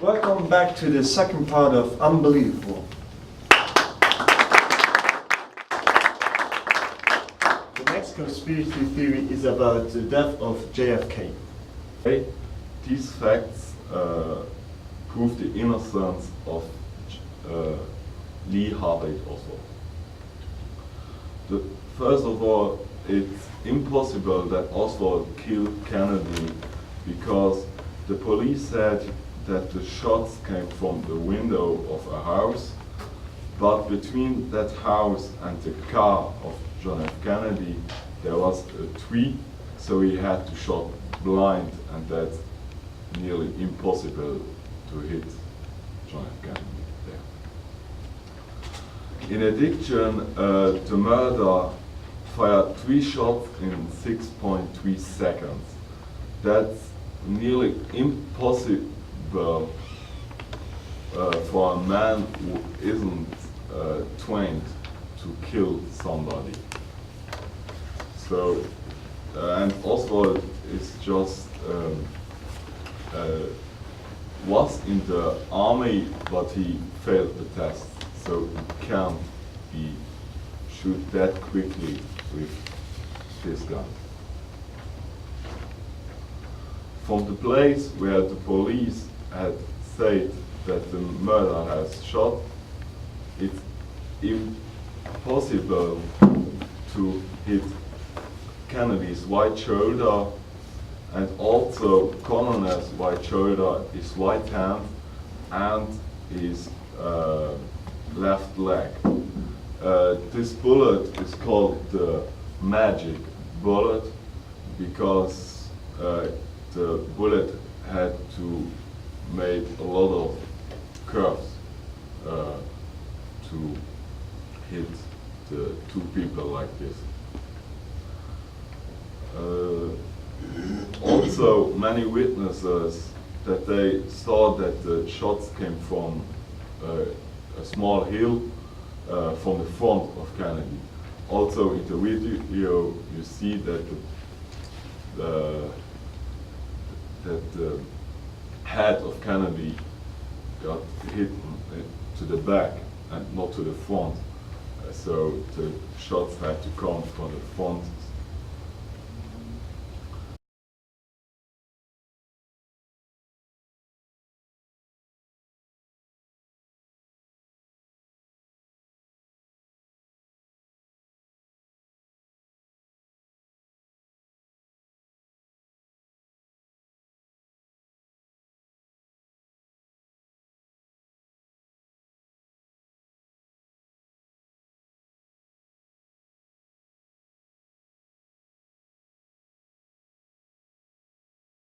Welcome back to the second part of Unbelievable. The next conspiracy theory is about the death of JFK. These facts prove the innocence of Lee Harvey Oswald. First of all, it's impossible that Oswald killed Kennedy because the police said that the shots came from the window of a house, but between that house and the car of John F. Kennedy there was a tree, so he had to shoot blind, and that's nearly impossible to hit John F. Kennedy there. In addition, the murderer fired 3 shots in 6.3 seconds. That's nearly impossible for a man who isn't trained to kill somebody. So, and Oswald is just was in the army, but he failed the test, so he can't be shoot that quickly with this gun. From the place where the police had said that the murderer has shot, it's impossible to hit Kennedy's right shoulder, and also Connor's right shoulder, his right hand, and his left leg. This bullet is called the magic bullet because the bullet had to make a lot of curves to hit the 2 people like this. Also, many witnesses that they saw that the shots came from a small hill from the front of Kennedy. Also, in the video, you see that the head of Kennedy got hit to the back and not to the front. So the shots had to come from the front.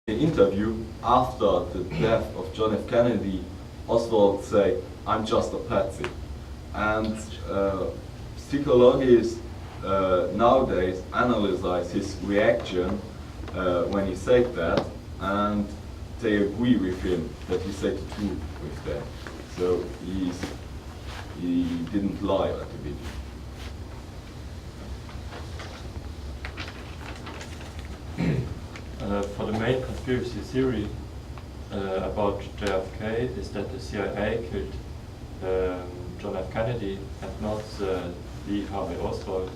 In the interview after the death of John F. Kennedy, Oswald said, "I'm just a patsy." And psychologists nowadays analyze his reaction when he said that, and they agree with him that he said the truth with that. So he didn't lie at the video. For the main conspiracy theory about JFK is that the CIA killed John F. Kennedy and not Lee Harvey Oswald,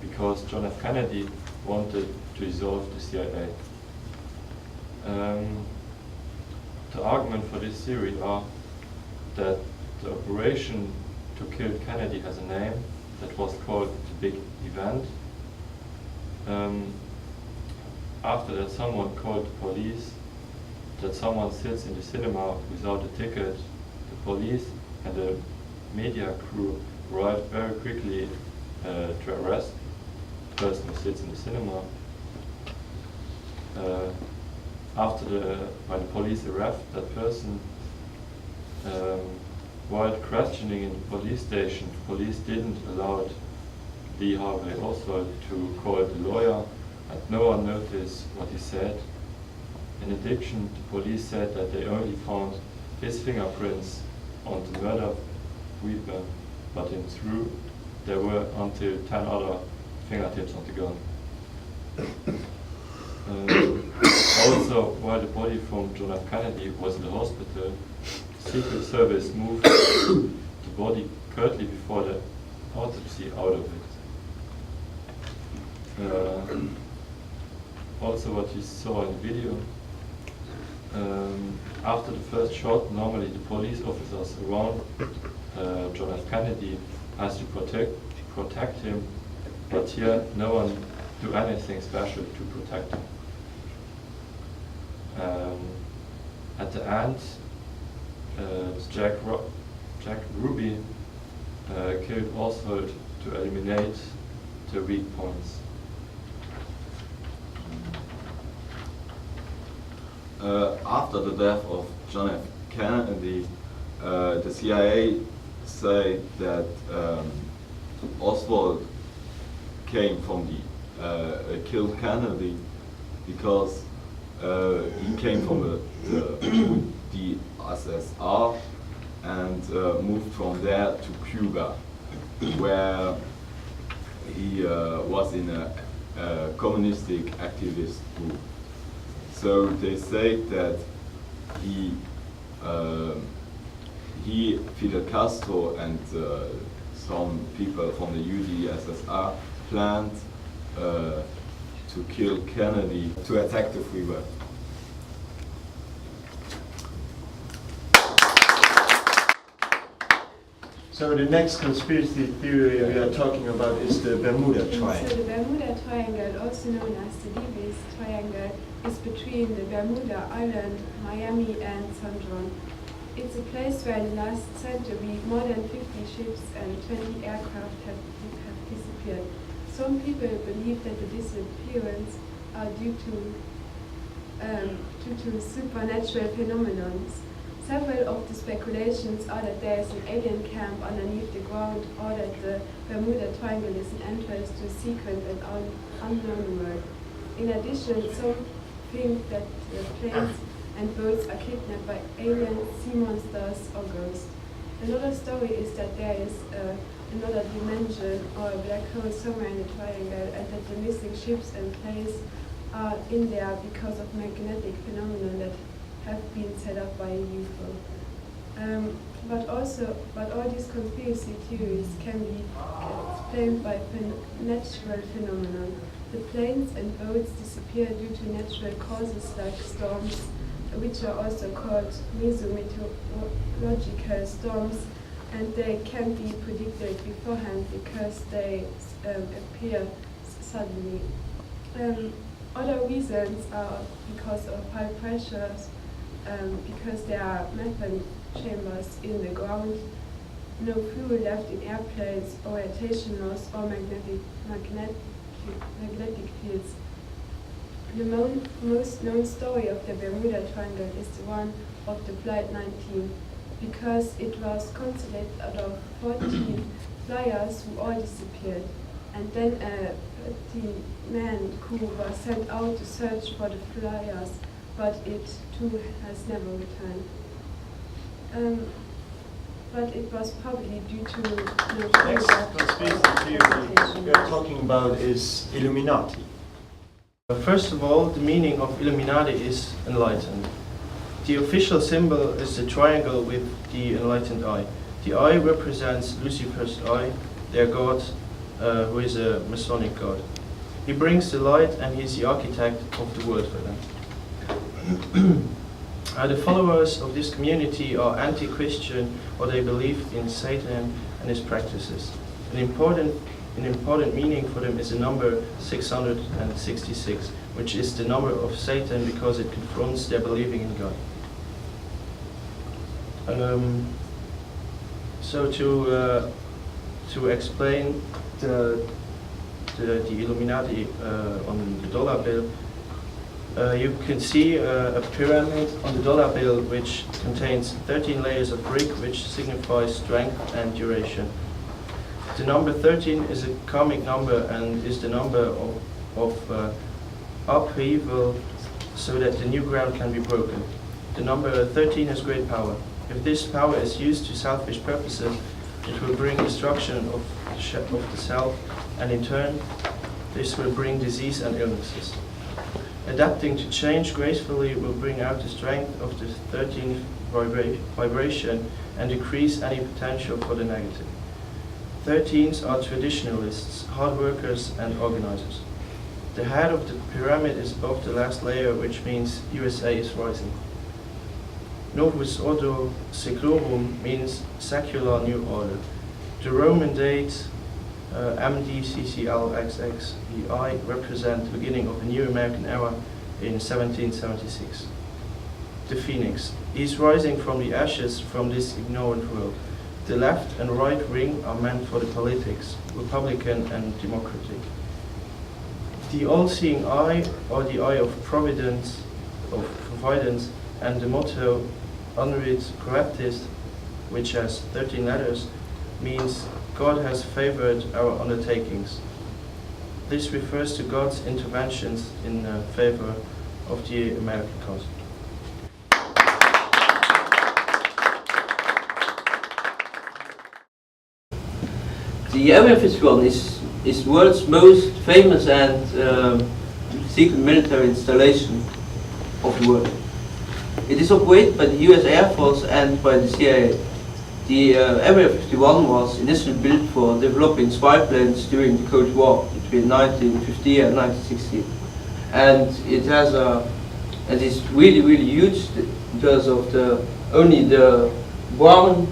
because John F. Kennedy wanted to dissolve the CIA. The argument for this theory are that the operation to kill Kennedy has a name that was called the Big Event. After that, someone called the police that someone sits in the cinema without a ticket. The police and the media crew arrived very quickly to arrest the person who sits in the cinema. When the police arrested that person, while questioning in the police station, the police didn't allow Lee Harvey Oswald to call the lawyer, and no one noticed what he said. In addition, the police said that they only found his fingerprints on the murder weapon, but in truth there were until 10 other fingertips on the gun. Also, while the body from John F. Kennedy was in the hospital, the Secret Service moved the body curtly before the autopsy out of it. Also, what you saw in the video, after the first shot, normally the police officers around John F. Kennedy has to protect him, but here no one do anything special to protect him. At the end, Jack Ruby killed Oswald to eliminate the weak points. After the death of John F. Kennedy, the CIA say that Oswald came from killed Kennedy because he came from the USSR and moved from there to Cuba, where he was in a communistic activist group. So they say that Fidel Castro and some people from the UdSSR planned to kill Kennedy to attack the free world. So the next conspiracy theory we are talking about is the Bermuda Triangle. So the Bermuda Triangle, also known as the Levis Triangle, is between the Bermuda Island, Miami and San Juan. It's a place where in the last century more than 50 ships and 20 aircraft have disappeared. Some people believe that the disappearance are due to supernatural phenomena. Several of the speculations are that there is an alien camp underneath the ground, or that the Bermuda Triangle is an entrance to a secret and unknown world. In addition, some think that the planes and boats are kidnapped by aliens, sea monsters, or ghosts. Another story is that there is another dimension or a black hole somewhere in the triangle, and that the missing ships and planes are in there because of magnetic phenomena that have been set up by a UFO. But all these conspiracy theories can be explained by natural phenomena. The planes and boats disappear due to natural causes like storms, which are also called mesometeorological storms, and they can be predicted beforehand because they appear suddenly. Other reasons are because of high pressures, because there are methane chambers in the ground, no fuel left in airplanes, orientation loss, or magnetic fields. The most known story of the Bermuda Triangle is the one of the Flight 19, because it was considered out of 14 flyers who all disappeared, and then a 13-man crew was sent out to search for the flyers, but it too has never returned. But it was probably due to no Next conspiracy theory we are talking about is Illuminati. First of all, the meaning of Illuminati is enlightened. The official symbol is the triangle with the enlightened eye. The eye represents Lucifer's eye, their god, who is a Masonic god. He brings the light and he is the architect of the world for them. The followers of this community are anti-Christian, or they believe in Satan and his practices. An important meaning for them is the number 666, which is the number of Satan because it confronts their believing in God. So to explain the Illuminati on the dollar bill, you can see a pyramid on the dollar bill which contains 13 layers of brick, which signifies strength and duration. The number 13 is a karmic number and is the number of upheaval so that the new ground can be broken. The number 13 has great power. If this power is used to selfish purposes, it will bring destruction of the self, and in turn, this will bring disease and illnesses. Adapting to change gracefully will bring out the strength of the 13th vibration and decrease any potential for the negative. 13s are traditionalists, hard workers and organizers. The head of the pyramid is above the last layer, which means USA is rising. Novus Ordo Seclorum means secular new order. The Roman date MDCCLXXEI represent the beginning of a new American era in 1776. The Phoenix. He is rising from the ashes from this ignorant world. The left and right ring are meant for the politics, Republican and Democratic. The all-seeing eye, or the eye of providence, and the motto Honorit Coeptis, which has 13 letters, means God has favored our undertakings. This refers to God's interventions in favor of the American cause. The Area 51 is the world's most famous and secret military installation of the world. It is operated by the US Air Force and by the CIA. The Area 51 was initially built for developing spy planes during the Cold War between 1950 and 1960. And it is really huge because of only the brown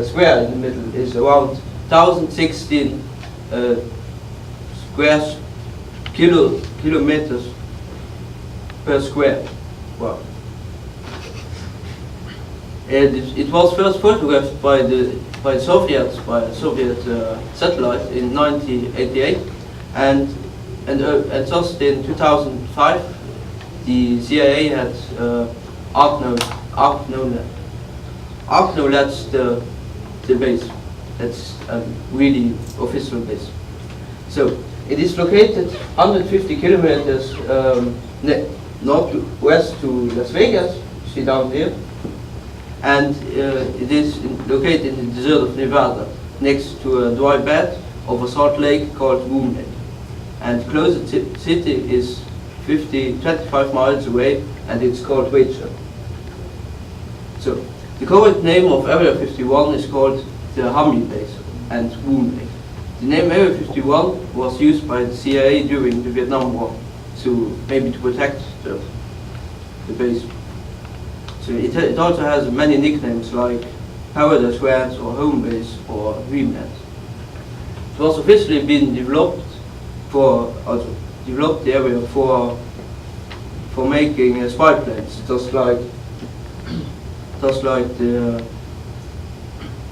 square in the middle is around 1,016 kilometers per square. Wow. And it was first photographed by the Soviet satellite in 1988, and just in 2005, the CIA had acknowledged the base. That's a really official base. So it is located 150 kilometers northwest to Las Vegas. You see down here. And it is located in the desert of Nevada, next to a dry bed of a salt lake called Woom Lake. And the closest city is 25 miles away, and it's called Wager. So the current name of Area 51 is called the Humvee Base and Woom Lake. The name Area 51 was used by the CIA during the Vietnam War to protect the base. So it also has many nicknames like Paradise Ranch or Home Base or Dreamland. It was officially been developed the area for making spy planes, just like the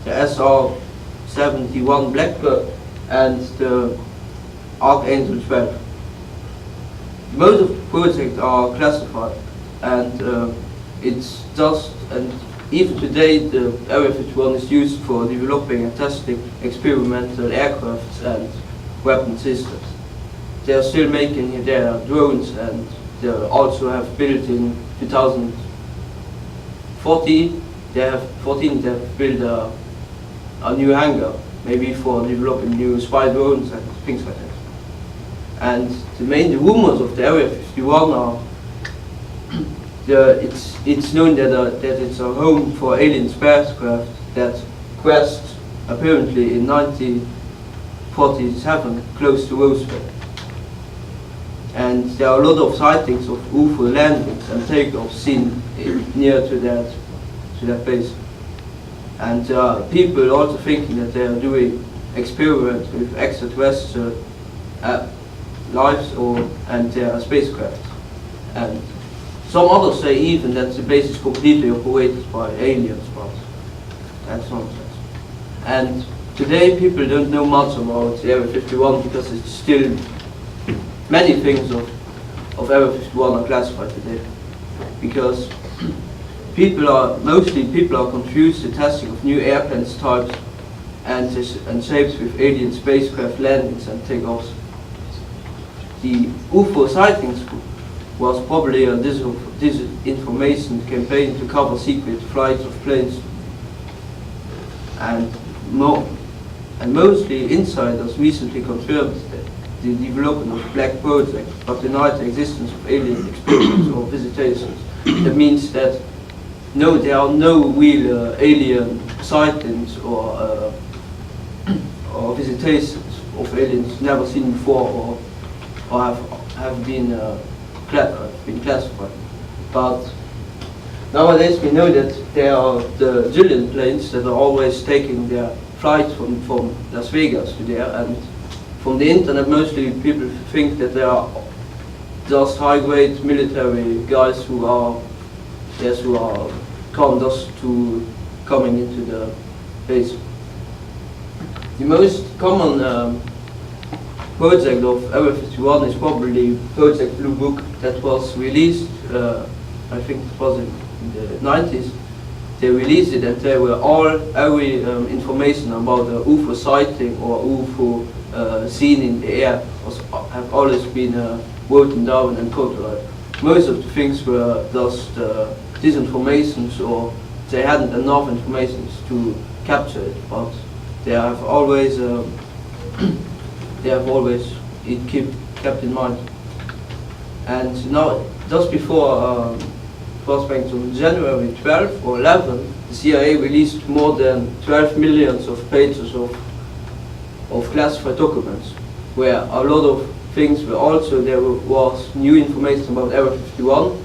SR-71 Blackbird and the Archangel 12. Most of the projects are classified, and even today the Area 51 is used for developing and testing experimental aircraft and weapon systems. They are still making their drones, and they also have built in 2014 they have built a new hangar, maybe for developing new spy drones and things like that. And the rumors of the Area 51 are it's known that it's a home for alien spacecraft that crashed apparently in 1947 close to Roswell. And there are a lot of sightings of UFO landings and takeoffs seen near to that base. And people are also thinking that they are doing experiments with extraterrestrial lives and their spacecraft. And some others say even that the base is completely operated by aliens, but that's nonsense. And today people don't know much about Area 51 because it's still many things of Area 51 are classified today. Because people are confused the testing of new airplanes types and shapes with alien spacecraft landings and takeoffs. The UFO sightings was probably a disinformation campaign to cover secret flights of planes, and mostly insiders recently confirmed the development of black project, but denied the existence of alien experiments or visitations. That means that no, there are no real alien sightings or visitations of aliens never seen before or have been classified. But nowadays we know that there are the Julian planes that are always taking their flight from Las Vegas to there, and from the internet mostly people think that they are just high-grade military guys who are come just to coming into the base. The most common project of Area 51 is probably Project Blue Book that was released, I think it was in the 90s. They released it and they were every information about the UFO sighting or UFO seen in the air have always been written down and codified. Most of the things were just disinformations, or they hadn't enough information to capture it, but they have always kept in mind. And now, just before on January 12 or 11, the CIA released more than 12 million of pages of classified documents, where a lot of things were also, there was new information about Area 51,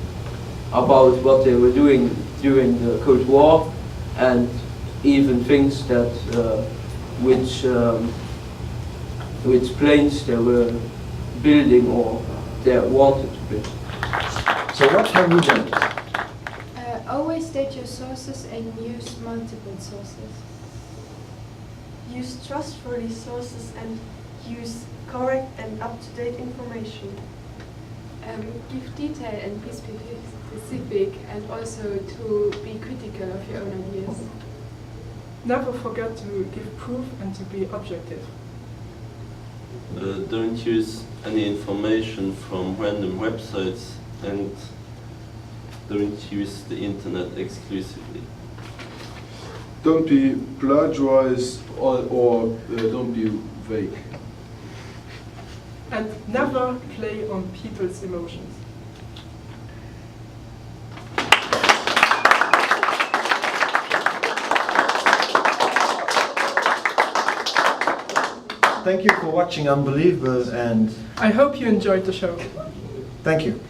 about what they were doing during the Cold War, and even things that which planes they were building or they wanted to build. So what have we learned? Always state your sources and use multiple sources. Use trustworthy sources and use correct and up-to-date information. Give detail and be specific, and also to be critical of your own ideas. Never forget to give proof and to be objective. Don't use any information from random websites, and don't use the internet exclusively. Don't be plagiarized or don't be vague. And never play on people's emotions. Thank you for watching Unbelievable, and I hope you enjoyed the show. thank you.